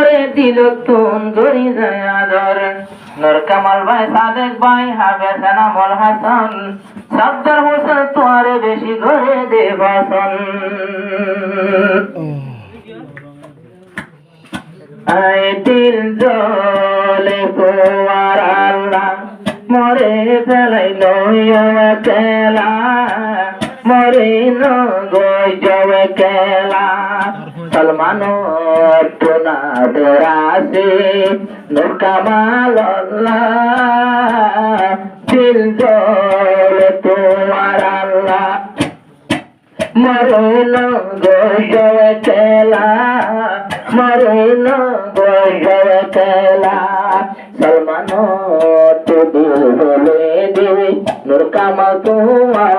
করে দিল তুন গড়ি যায় আদর নূর কামাল ভাই সাদেক ভাই হাবে সেনামল হাসান সফদর হোসেন তোরে বেশি করে দে ভাষণ আয় দিল জলে কোয়ার আল্লাহ মরে ফেলাইল কেলা মরে নয় জবে কেলা সলমান টুনা দরাসে নূর কামাল দিল জলে তোমার আল্লাহ মরুন গোজবে কেলা মরুন গোজবে কেলা সলমান তুদি বলে দিবি নূর কামাল তোমার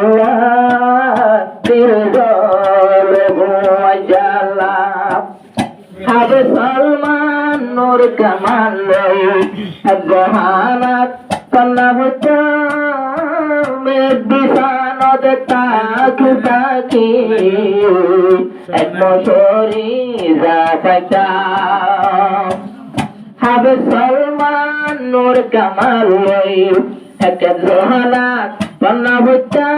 দিল জলে ভুয়াজালা হবে সলমান নূর কামাল জহানাত কন্যা হতো বিশানদ তাকি তাকি এক মশরি জাফাইতা হবে সলমান নূর কামাল এক জহানাত কন্যা হতো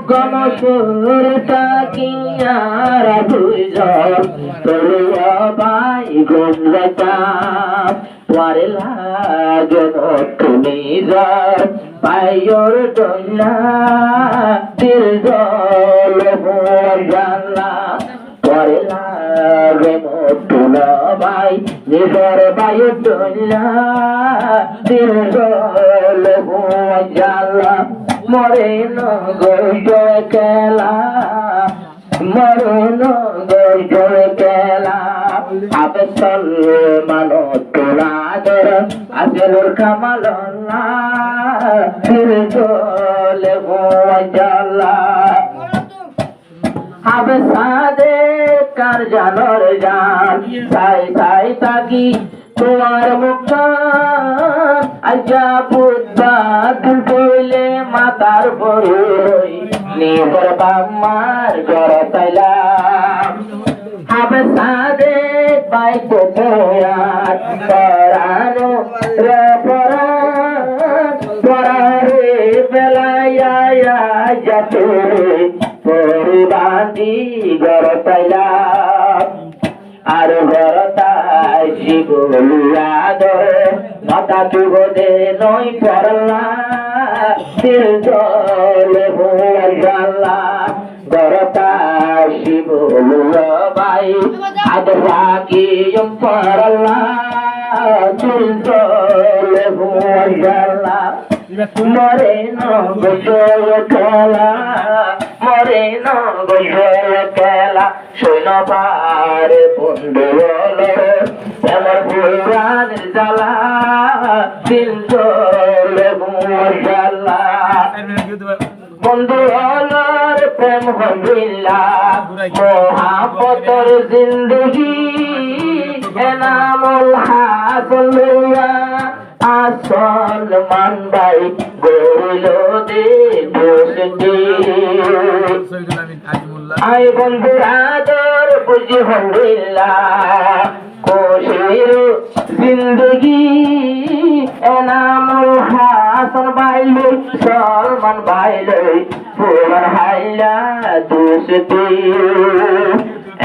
গমসুর তাকি আর বুঝল তোরিয়া বাই গুঞ্জতা তোরে লাগে তুমি যার পাইয়র দইলা দিল জল জানলা তোরে লাগে মোটুলা বাই নিজর বায়ু দইলা দিল জল জানলা মরে নগর কেলা মরুন গর কেলা আবে সলমান তোরা দর আজলুর কামাল দিল জলে ভুয়াজালা আবে সাদে কার জানর জান সাই সাই তাকি তোমার মুখ আজাবুদ্দা তুলে মাতার বড়ই নিবর বাম্মার ঘর তাইলা হবে সাদে বাইতে তোয়ার পরানো রে পরারে বেলায়া যাতে পরিবান্দি ঘর তাইলা আর ঘরতাই শিবলিয়া ধরে মাতা চুবদে নই পড়লা দিল জলে ভুয়াজালা ঘরতাই শিবলিয়া বাই আদরা কি পড়লা দিল জলে ভুয়াজালা মরে নগর খেলা মরে নগর খেলা শৈল পার বন্ধু আমার ভুয়ান জ্বালা দিল জলে ভুয়াজালা বন্ধু হলর প্রেম হইলা মোহাম্মতর জিন্দগি এনামুল হাসলুয়া সলমান ভাই গরিল দে দোস্তি আই বন্ধু আদর বুঝি হইলা কোশির জিন্দগি এনামুল হাসান ভাইলে সলমান ভাইলে পুরান হাইলা দোস্তি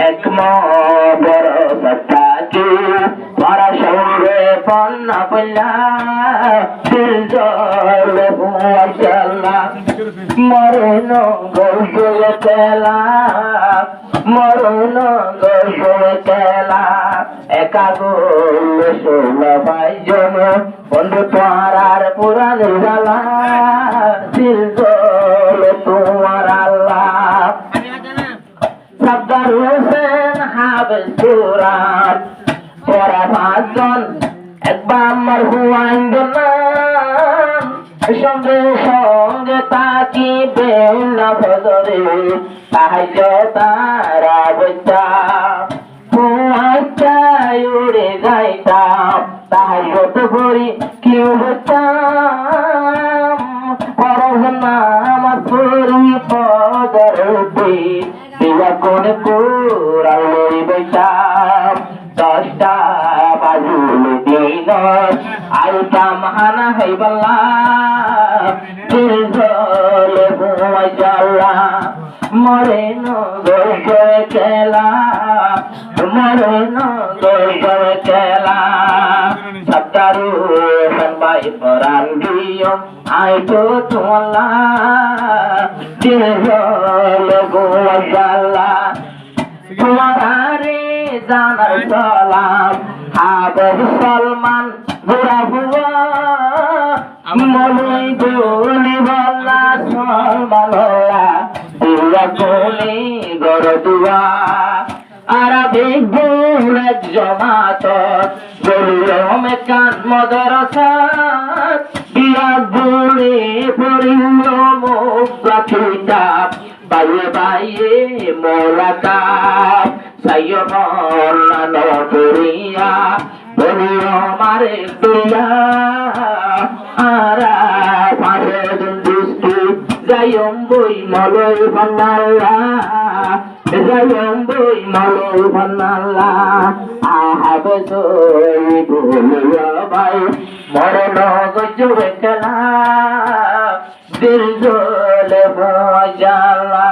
এক বড় সত্তাকে মারা সঙ্গে পন্না পল্লা দিল জলে ভুয়াজালা মরুন গৌর কেলা মরুন গৌর কেলা একা গোল ষোলো ভাই জন বন্ধু তোমার আর পুরান জ্বালা দিল জলে তোমার আল্লাহ সফদর হোসেন হাবেল সুরাত পরা ভাজন একবার আমার হুয়াইন্দ নাম সঙ্গে সঙ্গে তাকি বেলা ভজরে সাহায্য তারা বইতা হুয়াইটাই উড়ে যাইতাম সাহায্য করি কেউ বইতাম পড়াশোনা আমার শরীর পদর দিবা কোন কুরাই বৈশাখ দশটা বাজুল দিন আইতাম হানা হইবাল্লা দিলঝলে বুয়াইজাল্লা মরে নগর গয়ে খেলা মরে নগর গয়ে খেলা সত্তারু সনবাই পরান দিও আইতো তোলা দিলঝলে বুয়াইজাল্লা তোমারে জানার সালাম আবু সলমান বুড়া বুয়া মনে গুলি বল্লা সলমান বুড়া গুলি গরদুয়া আরবি গুলের জমাত বলিয়ম কান মদরসাত বিয়া গুলি পড়িল মুগা কিতাব বাইয়ে বাইয়ে মোলাকাত সাইয় মৌলানা করিয়া বলিও মারে দুয়া আরা পাশে দুষ্টি যাইম বই মলই ভান্নাল্লা যাইম বই মলই ভান্নাল্লা আহাবে সই বলিও ভাই মরণ গজবে খেলা দিল জলে ভজালা